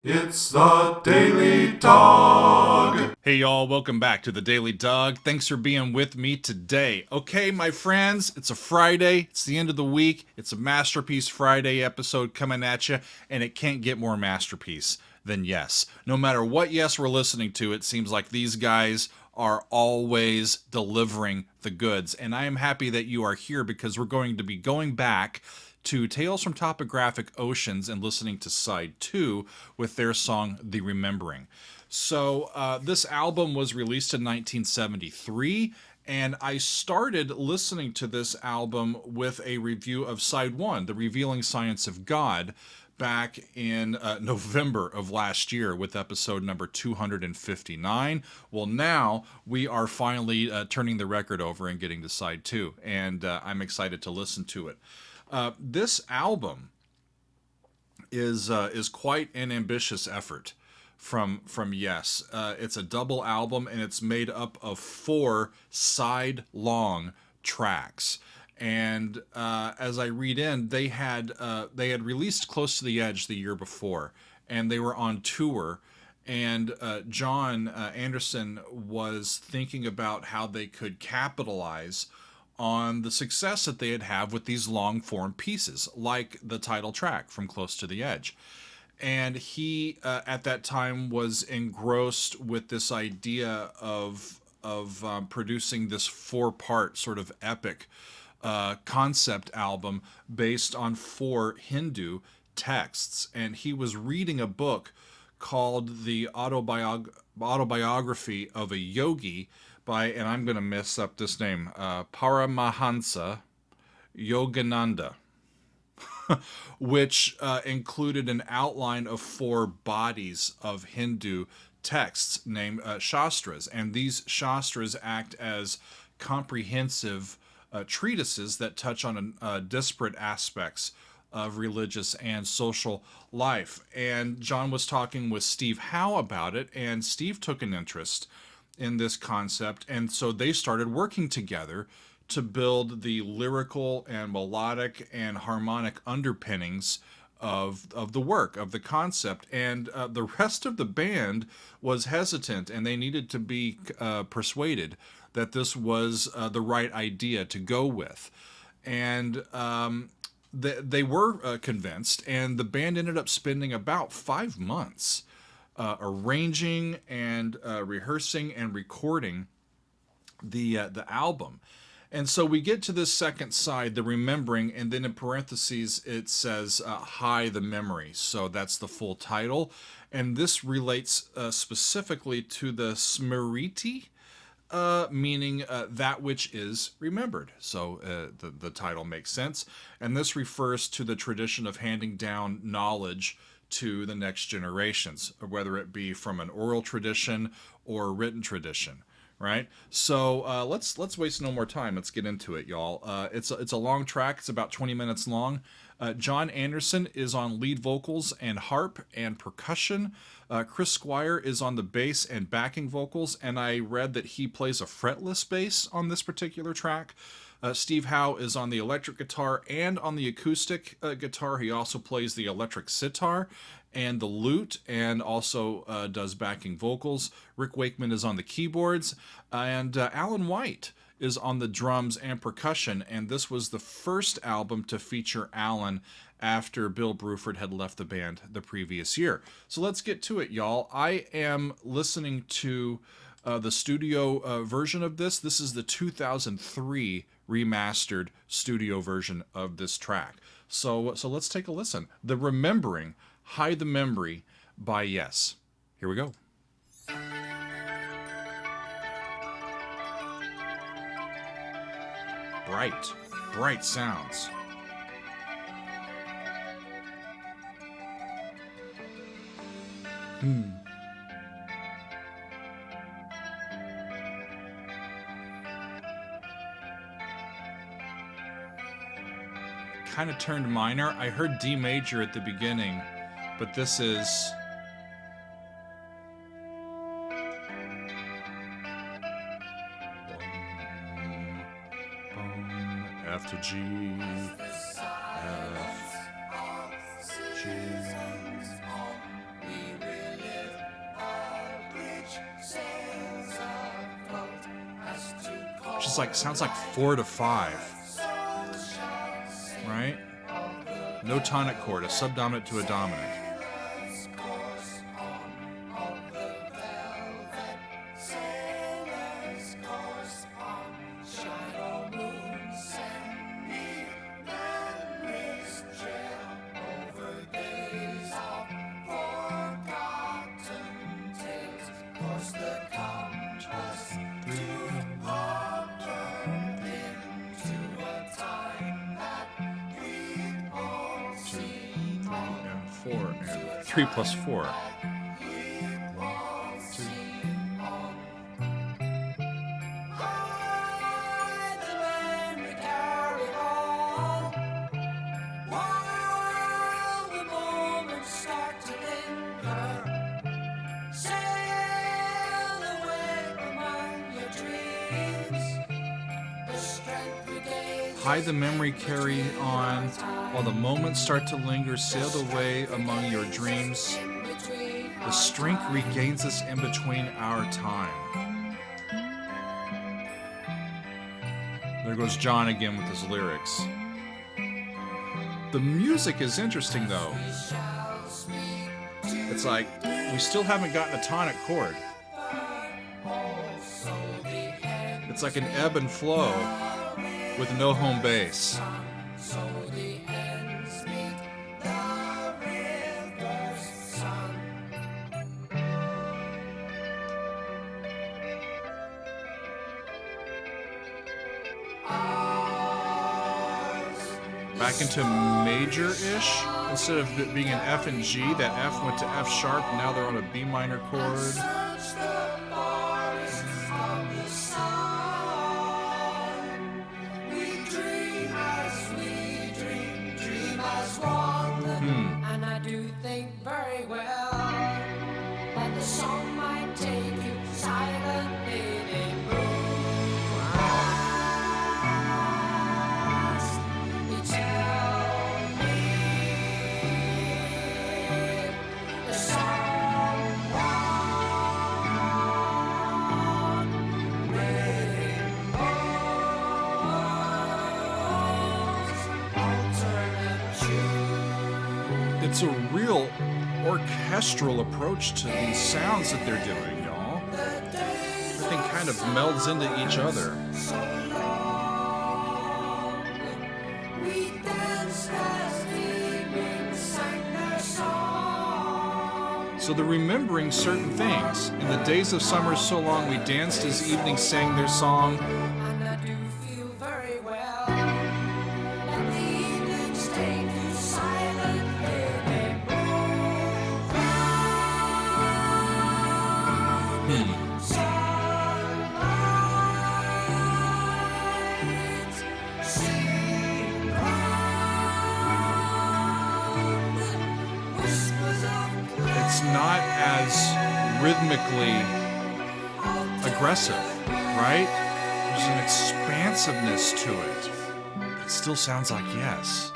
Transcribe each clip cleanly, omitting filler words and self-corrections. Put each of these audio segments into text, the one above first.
It's the Daily Dog. Hey y'all, welcome back to the Daily Dog. Thanks for being with me today. Okay, my friends, it's a Friday, it's the end of the week, it's a Masterpiece Friday episode coming at you, and it can't get more masterpiece than Yes. No matter what Yes we're listening to, it seems like these guys are always delivering the goods, and I am happy that you are here because we're going to be going back to Tales from Topographic Oceans and listening to side 2 with their song The Remembering. So, this album was released in 1973, and I started listening to this album with a review of side 1, The Revealing Science of God, back in November of last year with episode number 259. Well, now we are finally turning the record over and getting to side 2, and I'm excited to listen to it. This album is quite an ambitious effort from Yes. It's a double album and it's made up of 4 side long tracks. And as I read in, they had released Close to the Edge the year before, and they were on tour. And John Anderson was thinking about how they could capitalize on the success that they'd have with these long form pieces, like the title track from Close to the Edge. And he, at that time, was engrossed with this idea of producing this 4-part sort of epic concept album based on 4 Hindu texts. And he was reading a book called The Autobiography of a Yogi by, and I'm going to mess up this name, Paramahansa Yogananda, which included an outline of 4 bodies of Hindu texts named Shastras. And these Shastras act as comprehensive treatises that touch on disparate aspects of religious and social life. And John was talking with Steve Howe about it, and Steve took an interest in this concept, and so they started working together to build the lyrical and melodic and harmonic underpinnings of the work, of the concept. And the rest of the band was hesitant, and they needed to be persuaded that this was the right idea to go with. And they were convinced, and the band ended up spending about 5 months arranging and rehearsing and recording the album. And so we get to this second side, the remembering, and then in parentheses it says "Hi, the memory." So that's the full title, and this relates specifically to the Smriti, meaning that which is remembered. So the title makes sense, and this refers to the tradition of handing down knowledge to the next generations, whether it be from an oral tradition or a written tradition. Right, so let's waste no more time. Let's get into it, y'all. It's a long track. It's about 20 minutes long. John Anderson is on lead vocals and harp and percussion. Chris Squire is on the bass and backing vocals, and I read that he plays a fretless bass on this particular track. Steve Howe is on the electric guitar and on the acoustic guitar. He also plays the electric sitar and the lute, and also does backing vocals. Rick Wakeman is on the keyboards, and Alan White is on the drums and percussion. And this was the first album to feature Alan after Bill Bruford had left the band the previous year. So let's get to it, y'all. I am listening to the studio version of this. This is the 2003 remastered studio version of this track. So let's take a listen. The Remembering, Hi the Memory by Yes. Here we go. Bright sounds. Kind of turned minor. I heard D major at the beginning, but this is F to G, F, G. which is like, sounds like 4 to 5, right? No tonic chord, a subdominant to a dominant. And 3 plus 4. Hide the memory, carry on, while the moments start to linger, sail away among your dreams. The strength regains us in between our time. There goes John again with his lyrics. The music is interesting though. It's like, we still haven't gotten a tonic chord. It's like an ebb and flow with no home base. Back into major-ish. Instead of it being an F and G, that F went to F sharp, now they're on a B minor chord. And I do think very well that the song might take you silently to you tell me the song It's a real orchestral approach to these sounds that they're doing, y'all. Everything kind of melds into each other. So they're remembering certain things. In the days of summer so long, we danced as evening sang their song. And I do feel very well that the evenings take you silently. It's not as rhythmically aggressive, right? There's an expansiveness to it. It still sounds like yes.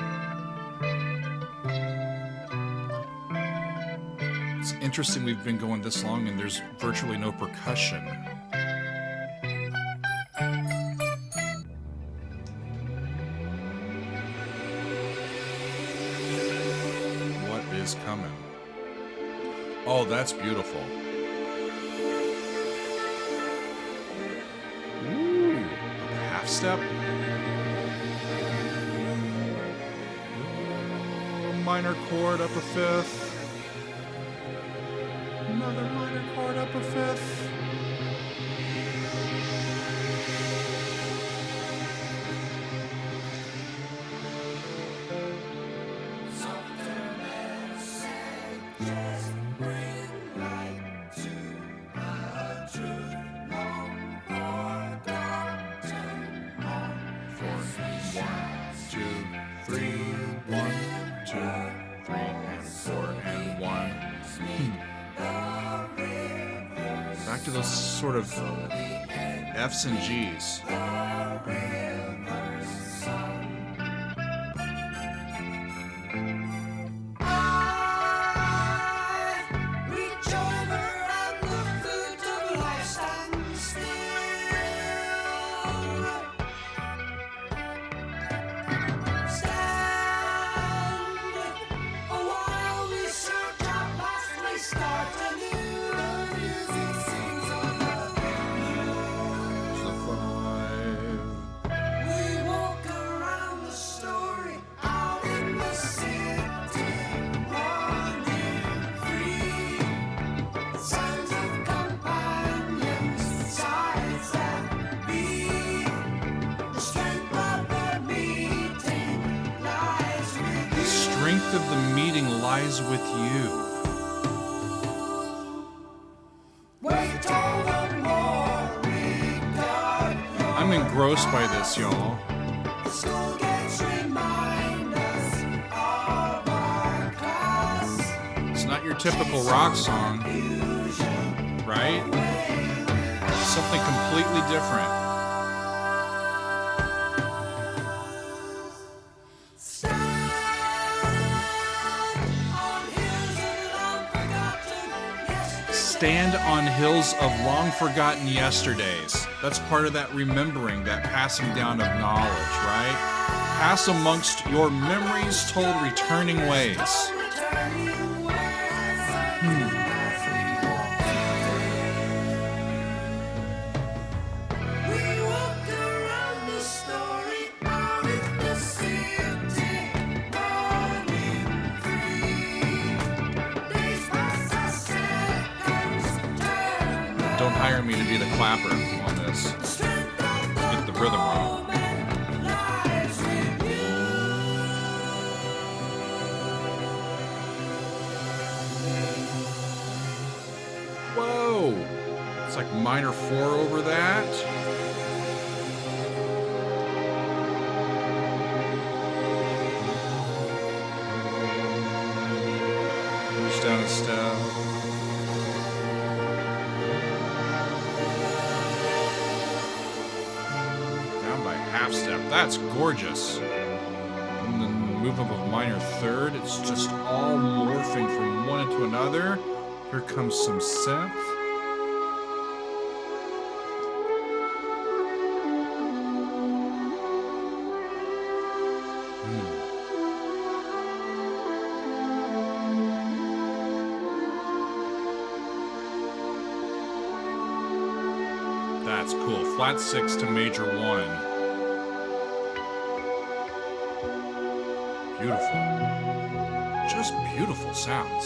It's interesting we've been going this long and there's virtually no percussion. What is coming? Oh, that's beautiful. Ooh, half step. Minor chord up a fifth. Another minor chord up a fifth. Back to those sort of F's and G's. lies with you. Wait all the more we got. I'm engrossed by this, y'all. The school gates remind us of our class. It's not your typical rock song, right? Something completely different. Stand on hills of long forgotten yesterdays. That's part of that remembering, that passing down of knowledge, right? Pass amongst your memories told returning ways. We walked around the story out in the city, running free. Days pass as seconds turn. Don't hire me to be the clapper on this. Get the rhythm wrong. Lies with you. Whoa! It's like minor 4 over that. Moves down a step. Down by half step. That's gorgeous. And then move up a minor third. It's just all morphing from one into another. Here comes some synth. That's cool. Flat 6 to major 1. Beautiful. Just beautiful sounds.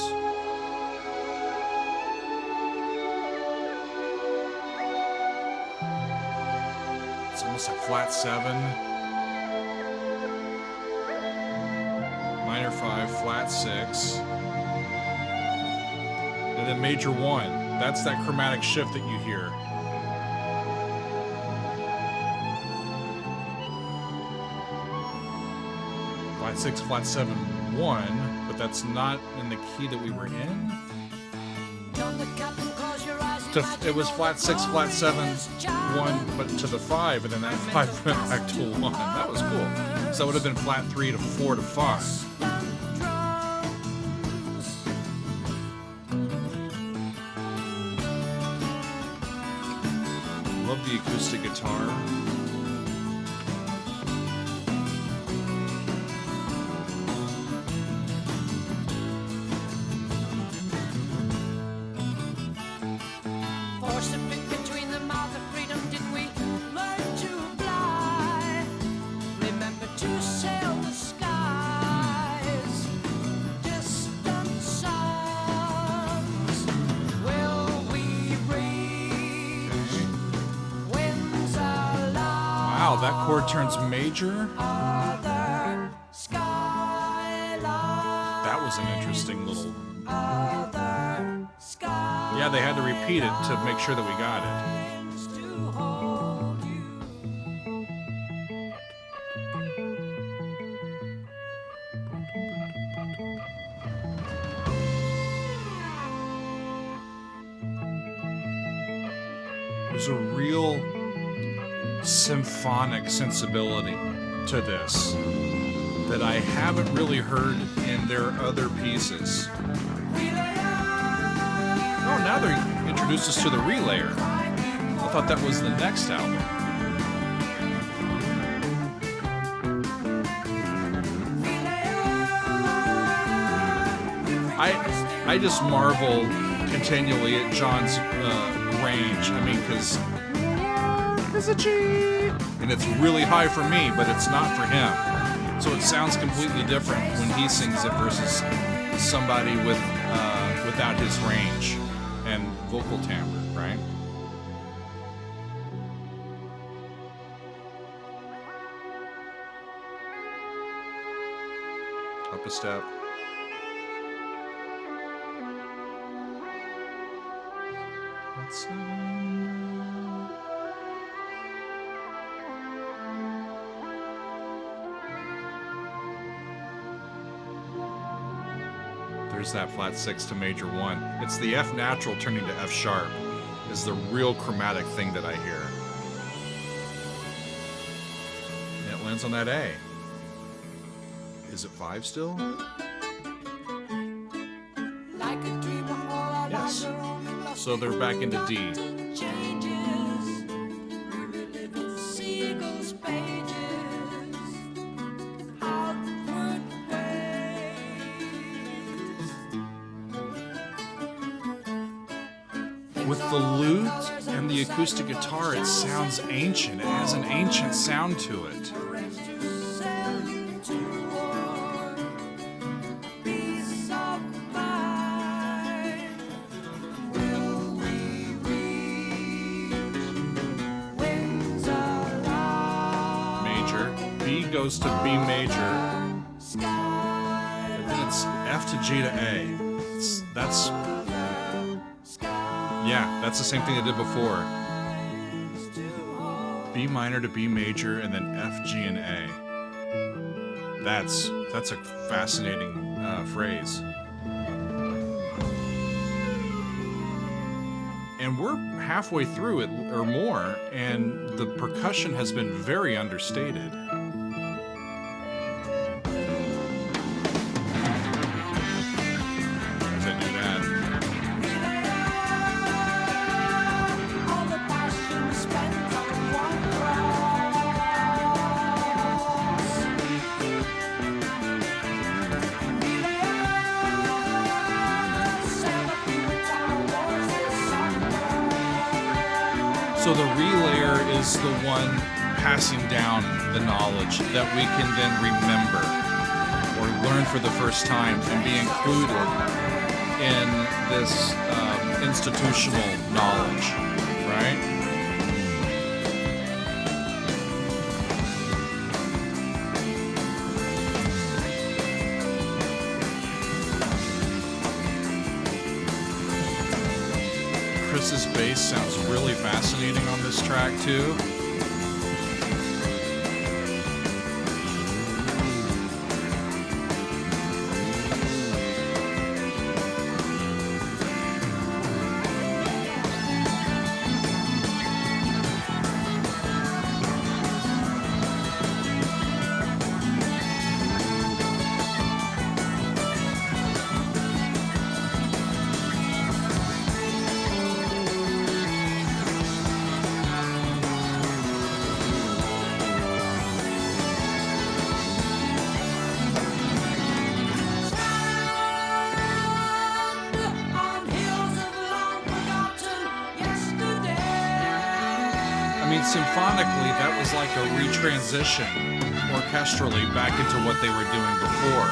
It's almost like flat 7. Minor 5, flat 6. And then major 1. That's that chromatic shift that you hear. Flat 6, flat 7, 1, but that's not in the key that we were in. It was flat 6, flat 7, 1, but to the 5, and then that 5 went back to 1. That was cool. So that would have been flat 3 to 4 to 5. Love the acoustic guitar. Forced to pick between the mouth of freedom, did we learn to fly? Remember to sail the skies, distant suns. Will we reach winds alive? Wow, that chord turns major. Other skyline. That was an interesting little... Other sky. Yeah, they had to repeat it to make sure that we got it. To hold you. There's a real symphonic sensibility to this that I haven't really heard in their other pieces. Oh, now they introduced us to the relayer. I thought that was the next album. I just marvel continually at John's range. I mean, because it's a G, and it's really high for me, but it's not for him. So it sounds completely different when he sings it versus somebody with without his range and vocal timbre, right? Up a step. flat 7. There's that flat 6 to major 1. It's the F natural turning to F sharp is the real chromatic thing that I hear. And it lands on that A. Is it 5 still? Like a dream of all our Yes. lives are only lost So they're back into D. changes. We relive in seagulls' pages. Outward ways. With the lute and the acoustic guitar, it sounds ancient. It has an ancient sound to it. Major. B goes to B major. And then it's F to G to A. That's the same thing I did before. B minor to B major, and then F, G, and A. That's a fascinating phrase. And we're halfway through it or more, and the percussion has been very understated. As I do that. All the passion spent on one So the relayer is the one passing down the knowledge that we can then remember or learn for the first time and be included in this institutional knowledge, right? Chris's bass sounds really fascinating on this track too. Symphonically, that was like a retransition orchestrally back into what they were doing before.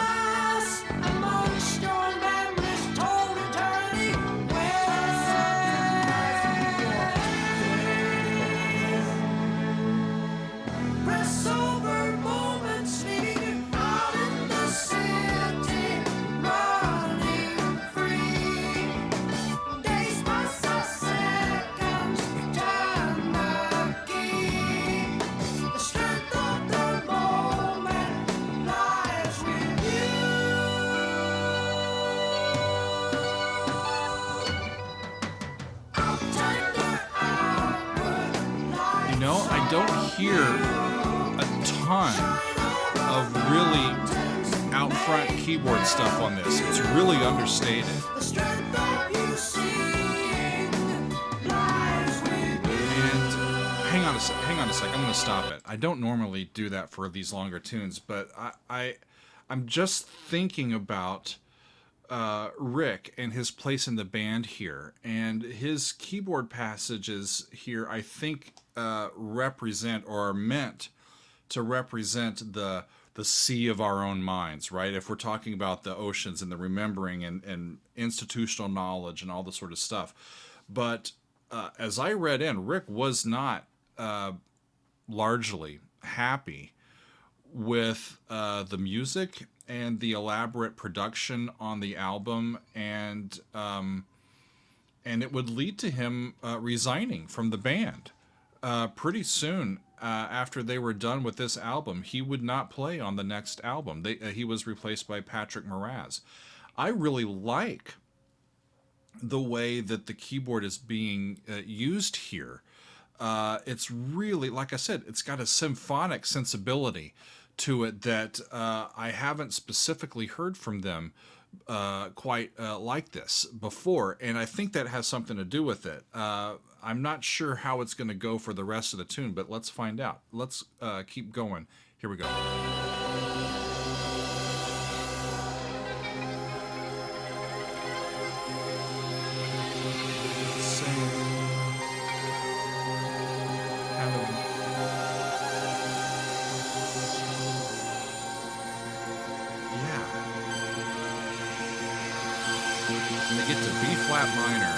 I don't hear a ton of really out front keyboard stuff on this. It's really understated. And hang on a sec. I'm going to stop it. I don't normally do that for these longer tunes, but I'm just thinking about Rick and his place in the band here, and his keyboard passages here, I think, represent or are meant to represent the sea of our own minds, right? If we're talking about the oceans and the remembering and institutional knowledge and all this sort of stuff. But as I read in, Rick was not largely happy with the music and the elaborate production on the album, and and it would lead to him resigning from the band. Pretty soon after they were done with this album, he would not play on the next album. He was replaced by Patrick Moraz. I really like the way that the keyboard is being used here. It's really, like I said, it's got a symphonic sensibility to it that I haven't specifically heard from them quite like this before, and I think that has something to do with it. I'm not sure how it's going to go for the rest of the tune, but let's find out. Let's keep going. Here we go. And they get to B flat minor.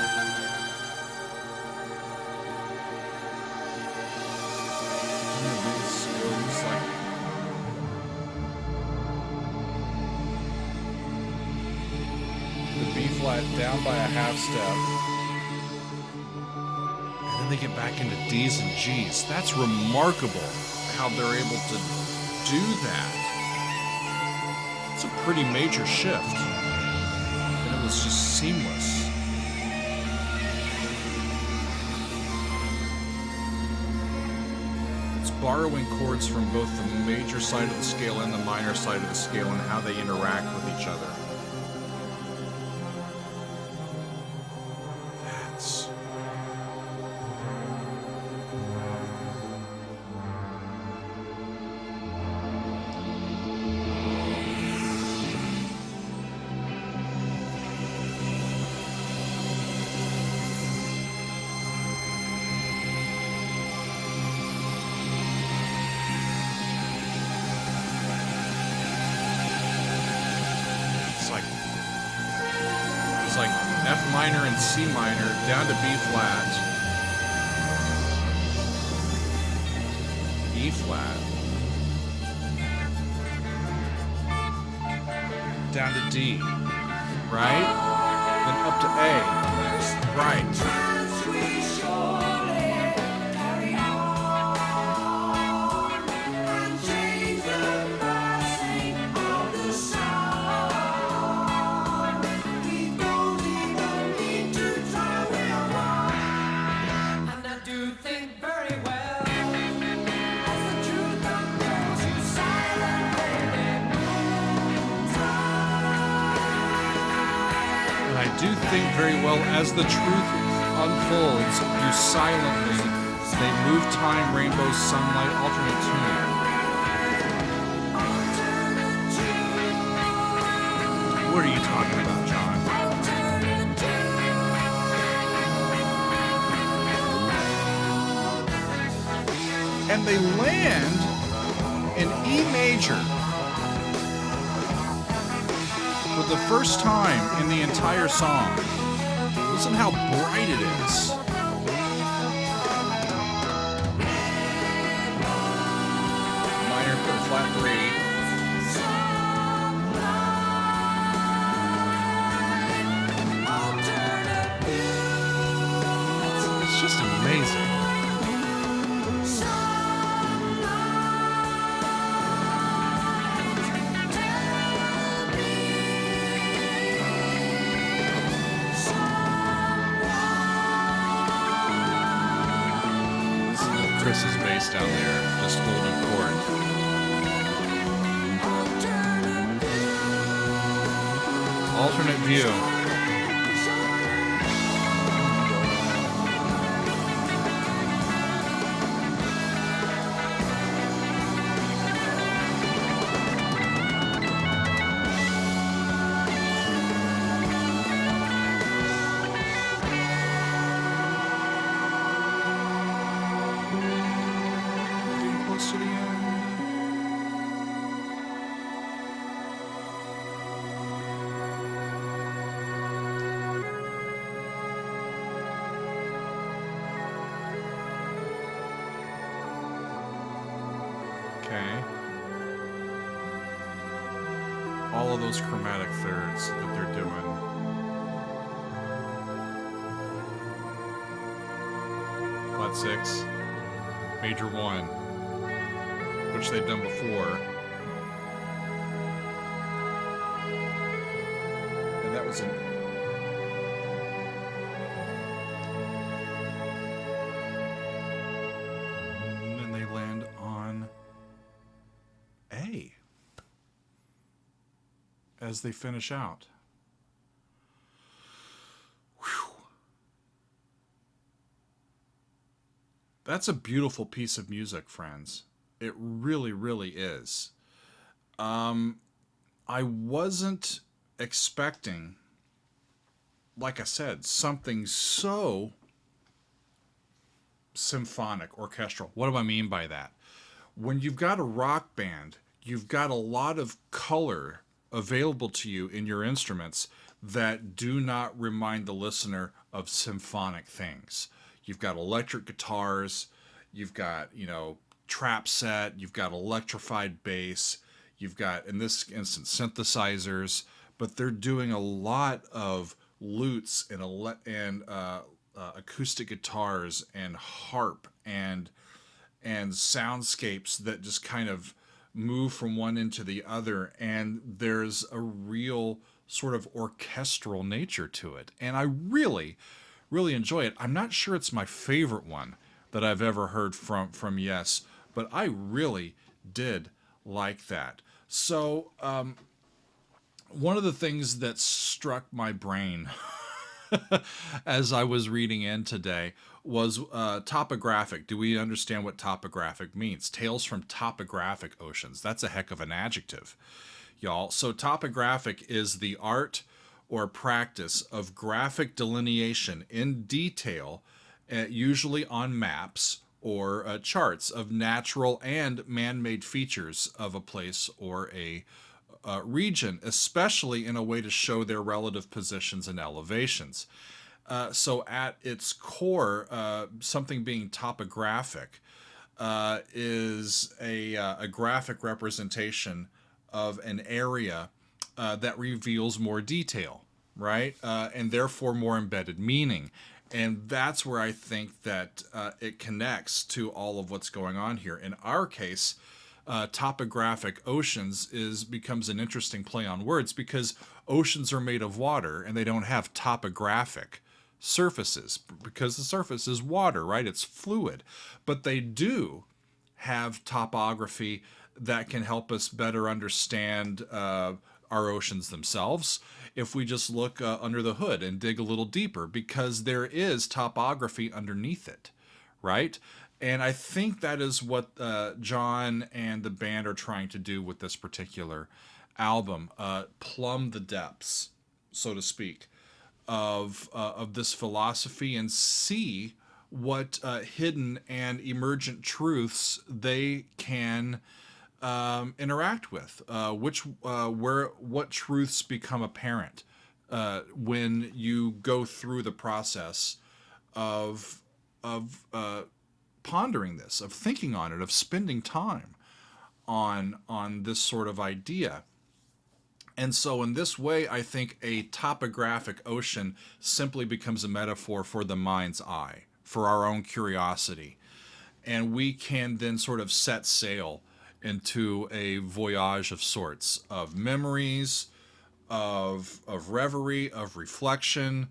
This goes like the B flat down by a half step. And then they get back into D's and G's. That's remarkable how they're able to do that. It's a pretty major shift. It's just seamless. It's borrowing chords from both the major side of the scale and the minor side of the scale and how they interact with each other. That's... It's like F minor and C minor down to B flat, E flat, down to D, right? Then up to A, right? I do think very well as the truth unfolds, you silently, they move time, rainbows, sunlight, alternate tune. What are you talking about, John? And they land in E major. For the first time in the entire song. Listen how bright it is. Minor to flat 3. It's just amazing. Chris's bass down there, just holding court. Alternate view. To the end. Okay. All of those chromatic thirds that they're doing. flat 6, major 1, which they've done before. And that was an... And then they land on A as they finish out. Whew. That's a beautiful piece of music, friends. It really, really is. I wasn't expecting, like I said, something so symphonic, orchestral. What do I mean by that? When you've got a rock band, you've got a lot of color available to you in your instruments that do not remind the listener of symphonic things. You've got electric guitars, you've got, trap set, you've got electrified bass, you've got, in this instance, synthesizers, but they're doing a lot of lutes and acoustic guitars and harp and soundscapes that just kind of move from one into the other, and there's a real sort of orchestral nature to it, and I really, really enjoy it. I'm not sure it's my favorite one that I've ever heard from Yes, but I really did like that. So one of the things that struck my brain as I was reading in today was topographic. Do we understand what topographic means? Tales from Topographic Oceans. That's a heck of an adjective, y'all. So topographic is the art or practice of graphic delineation in detail, usually on maps or charts of natural and man-made features of a place or a region, especially in a way to show their relative positions and elevations. So at its core, something being topographic is a graphic representation of an area that reveals more detail, right? And therefore more embedded meaning. And that's where I think that it connects to all of what's going on here. In our case, topographic oceans becomes an interesting play on words because oceans are made of water and they don't have topographic surfaces because the surface is water, right? It's fluid. But they do have topography that can help us better understand our oceans themselves if we just look under the hood and dig a little deeper, because there is topography underneath it, right? And I think that is what John and the band are trying to do with this particular album, plumb the depths, so to speak, of this philosophy and see what hidden and emergent truths they can interact with, what truths become apparent when you go through the process of pondering this, of thinking on it, of spending time on this sort of idea. And so in this way, I think a topographic ocean simply becomes a metaphor for the mind's eye, for our own curiosity. And we can then sort of set sail into a voyage of sorts, of memories, of reverie, of reflection.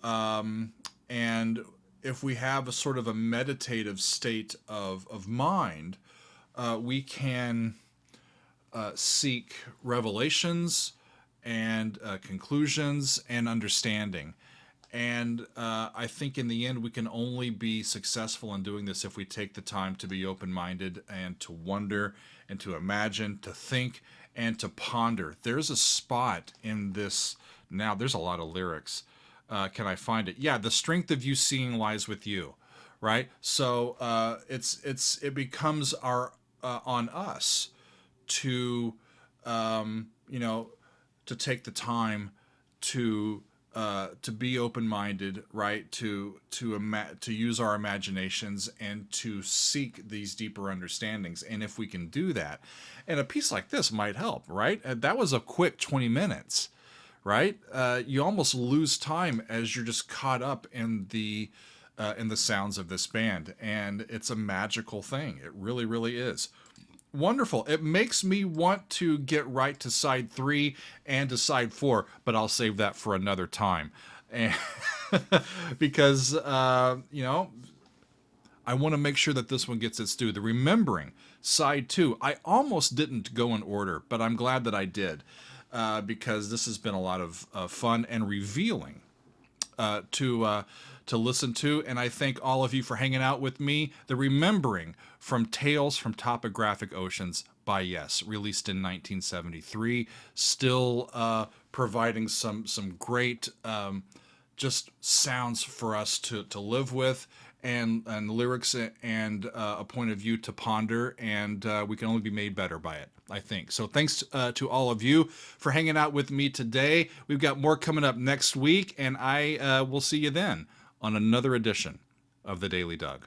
And if we have a sort of a meditative state of mind, we can seek revelations and conclusions and understanding. And I think in the end, we can only be successful in doing this if we take the time to be open-minded and to wonder and to imagine, to think and to ponder. There's a spot in this. Now, there's a lot of lyrics. Can I find it? Yeah, the strength of you seeing lies with you, right? So it becomes on us to to take the time to be open-minded, right? To use our imaginations and to seek these deeper understandings. And if we can do that, and a piece like this might help, right? That was a quick 20 minutes, right? You almost lose time as you're just caught up in the in the sounds of this band, and it's a magical thing. It really, really is. Wonderful. It makes me want to get right to side 3 and to side 4, but I'll save that for another time. And because, you know, I want to make sure that this one gets its due. The Remembering, side 2. I almost didn't go in order, but I'm glad that I did, because this has been a lot of fun and revealing to listen to, and I thank all of you for hanging out with me. The Remembering from Tales from Topographic Oceans by Yes, released in 1973, still providing some great just sounds for us to live with, and lyrics and a point of view to ponder, and we can only be made better by it, I think. So thanks to all of you for hanging out with me today. We've got more coming up next week, and I will see you then on another edition of The Daily Doug.